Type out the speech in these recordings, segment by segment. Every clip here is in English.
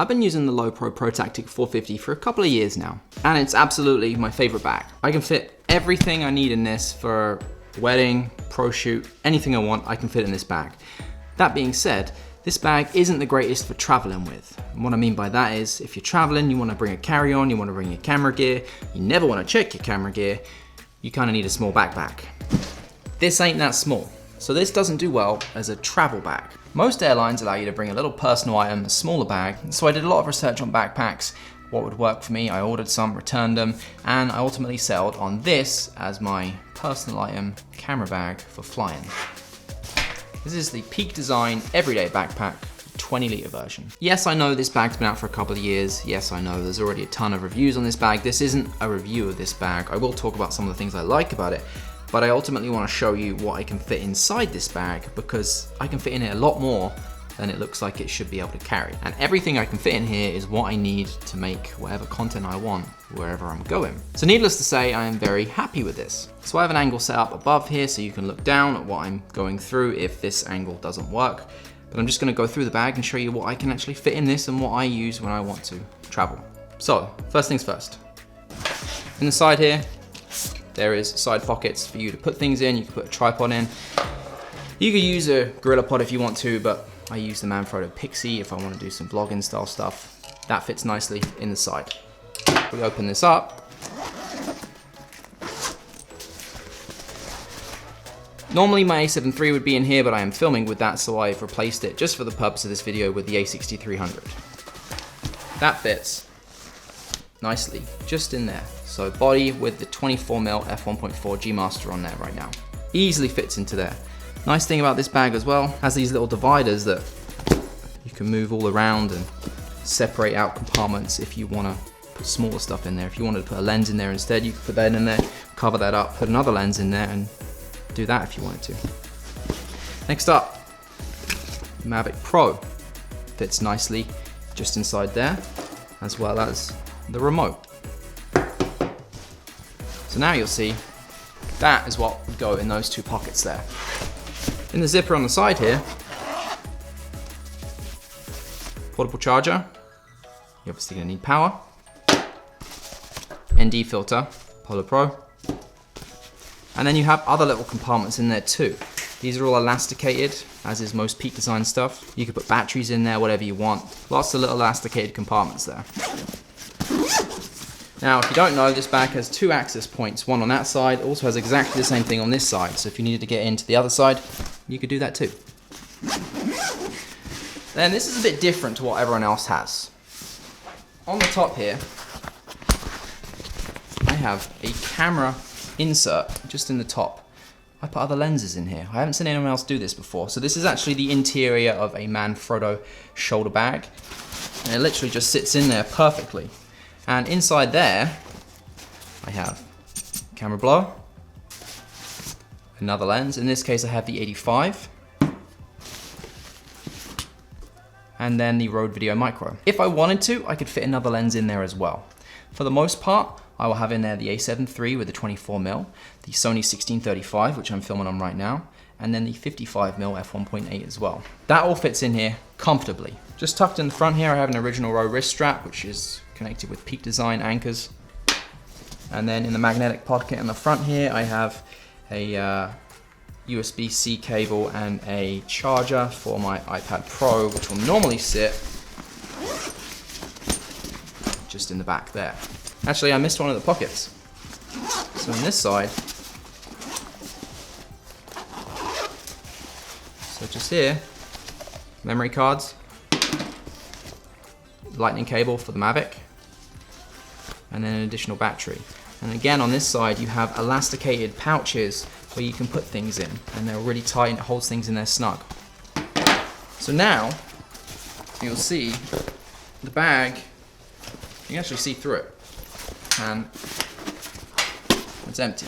I've been using the Lowepro ProTactic 450 for a couple of years now, and it's absolutely my favorite bag. I can fit everything I need in this for wedding, pro shoot, anything I want, I can fit in this bag. That being said, this bag isn't the greatest for traveling with. And what I mean by that is, if you're traveling, you want to bring a carry-on, you want to bring your camera gear, you never want to check your camera gear, you kind of need a small backpack. This ain't that small, so this doesn't do well as a travel bag. Most airlines allow you to bring a little personal item, a smaller bag, so I did a lot of research on backpacks, what would work for me. I ordered some, returned them, and I ultimately settled on this as my personal item camera bag for flying. This is the Peak Design Everyday Backpack 20-litre version. Yes, I know this bag's been out for a couple of years. Yes, I know there's already a ton of reviews on this bag. This isn't a review of this bag. I will talk about some of the things I like about it, but I ultimately want to show you what I can fit inside this bag, because I can fit in it a lot more than it looks like it should be able to carry. And everything I can fit in here is what I need to make whatever content I want wherever I'm going. So needless to say, I am very happy with this. So I have an angle set up above here so you can look down at what I'm going through if this angle doesn't work. But I'm just gonna go through the bag and show you what I can actually fit in this and what I use when I want to travel. So, first things first. In the side here, there is side pockets for you to put things in. You can put a tripod in. You could use a GorillaPod if you want to, but I use the Manfrotto Pixie if I want to do some vlogging style stuff. That fits nicely in the side. We open this up. Normally my A7 III would be in here, but I am filming with that, so I've replaced it just for the purpose of this video with the A6300. That fits nicely just in there. So body with the 24mm f1.4 G Master on there right now. Easily fits into there. Nice thing about this bag as well, has these little dividers that you can move all around and separate out compartments if you want to put smaller stuff in there. If you wanted to put a lens in there instead, you could put that in there, cover that up, put another lens in there, and do that if you wanted to. Next up, Mavic Pro. Fits nicely just inside there, as well as the remote. So now you'll see that is what would go in those two pockets there. In the zipper on the side here, portable charger. You're obviously going to need power. ND filter, Polar Pro. And then you have other little compartments in there too. These are all elasticated, as is most Peak Design stuff. You could put batteries in there, whatever you want. Lots of little elasticated compartments there. Now, if you don't know, this bag has two access points. One on that side, also has exactly the same thing on this side. So if you needed to get into the other side, you could do that too. Then this is a bit different to what everyone else has. On the top here, I have a camera insert just in the top. I put other lenses in here. I haven't seen anyone else do this before. So this is actually the interior of a Manfrotto shoulder bag. And it literally just sits in there perfectly. And inside there, I have camera blow, another lens. In this case, I have the 85. And then the Rode Video Micro. If I wanted to, I could fit another lens in there as well. For the most part, I will have in there the A7 III with the 24mm, the Sony 1635, which I'm filming on right now, and then the 55mm f1.8 as well. That all fits in here comfortably. Just tucked in the front here, I have an original Row wrist strap, which is connected with Peak Design anchors. And then in the magnetic pocket in the front here, I have a USB-C cable and a charger for my iPad Pro, which will normally sit just in the back there. Actually, I missed one of the pockets. So on this side, so just here, memory cards, lightning cable for the Mavic, and then an additional battery. And again, on this side, you have elasticated pouches where you can put things in, and they're really tight and it holds things in there snug. So now, you'll see the bag, you can actually see through it, and it's empty.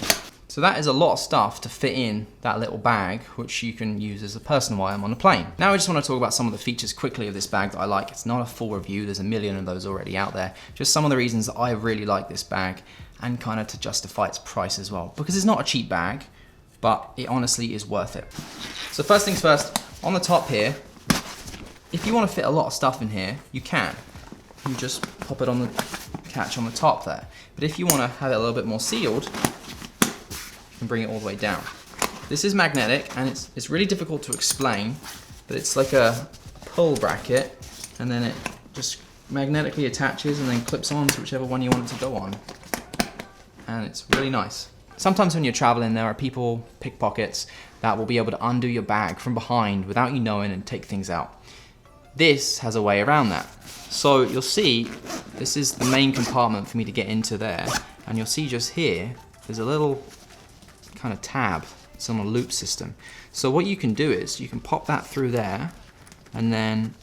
So that is a lot of stuff to fit in that little bag, which you can use as a personal item on a plane. Now I just want to talk about some of the features quickly of this bag that I like. It's not a full review, there's a million of those already out there. Just some of the reasons that I really like this bag, and kind of to justify its price as well. Because it's not a cheap bag, but it honestly is worth it. So first things first, on the top here, if you want to fit a lot of stuff in here, you can. you just pop it on the catch on the top there. But if you want to have it a little bit more sealed, you can bring it all the way down. This is magnetic, and it's really difficult to explain, but it's like a pull bracket, and then it just magnetically attaches and then clips on to whichever one you want it to go on. And it's really nice. Sometimes when you're traveling, there are people, pickpockets, that will be able to undo your bag from behind without you knowing and take things out. This has a way around that. So you'll see, this is the main compartment for me to get into there, and you'll see just here, there's a little kind of tab. It's on a loop system. So what you can do is, you can pop that through there, and then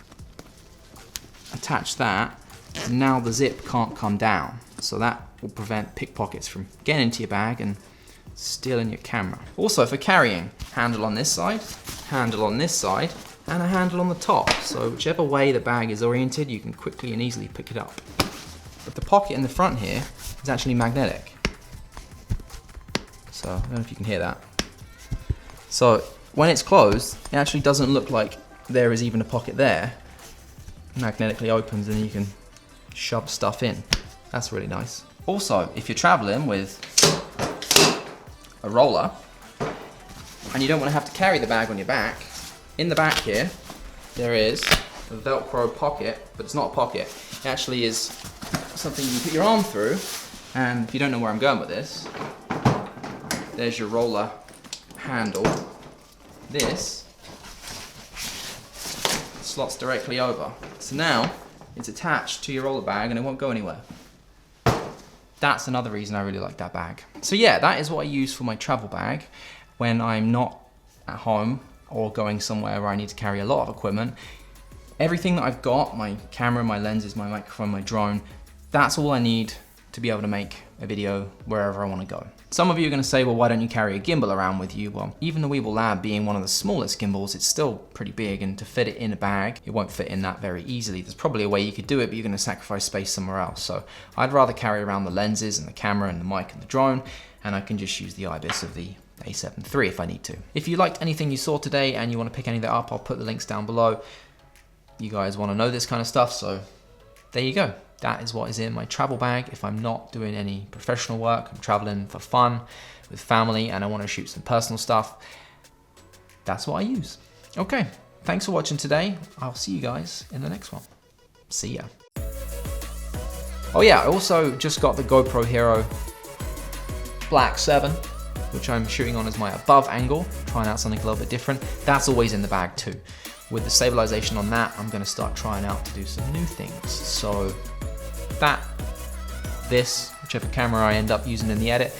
attach that, and now the zip can't come down. So that will prevent pickpockets from getting into your bag and stealing your camera. Also for carrying, handle on this side, handle on this side, and a handle on the top. So whichever way the bag is oriented, you can quickly and easily pick it up. But the pocket in the front here is actually magnetic. So I don't know if you can hear that. So when it's closed, it actually doesn't look like there is even a pocket there. It magnetically opens and you can shove stuff in. That's really nice. Also, if you're traveling with a roller and you don't want to have to carry the bag on your back, in the back here, there is a Velcro pocket, but it's not a pocket. It actually is something you put your arm through, and if you don't know where I'm going with this, there's your roller handle. This slots directly over. So now it's attached to your roller bag and it won't go anywhere. That's another reason I really like that bag. So yeah, that is what I use for my travel bag when I'm not at home or going somewhere where I need to carry a lot of equipment. Everything that I've got, my camera, my lenses, my microphone, my drone, that's all I need to be able to make a video wherever I want to go. Some of you are going to say, well, why don't you carry a gimbal around with you? Well, even the Weeble Lab being one of the smallest gimbals, it's still pretty big, and to fit it in a bag, it won't fit in that very easily. There's probably a way you could do it, but you're going to sacrifice space somewhere else. So I'd rather carry around the lenses and the camera and the mic and the drone, and I can just use the IBIS of the A7 III if I need to. If you liked anything you saw today and you want to pick any of that up, I'll put the links down below. You guys want to know this kind of stuff, so there you go. That is what is in my travel bag. If I'm not doing any professional work, I'm traveling for fun with family and I want to shoot some personal stuff, that's what I use. Okay, thanks for watching today. I'll see you guys in the next one. See ya. Oh yeah, I also just got the GoPro Hero Black 7, which I'm shooting on as my above angle, trying out something a little bit different. That's always in the bag too. With the stabilization on that, I'm gonna start trying out to do some new things. So whichever camera I end up using in the edit,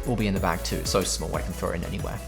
will be in the bag too. It's so small I can throw it in anywhere.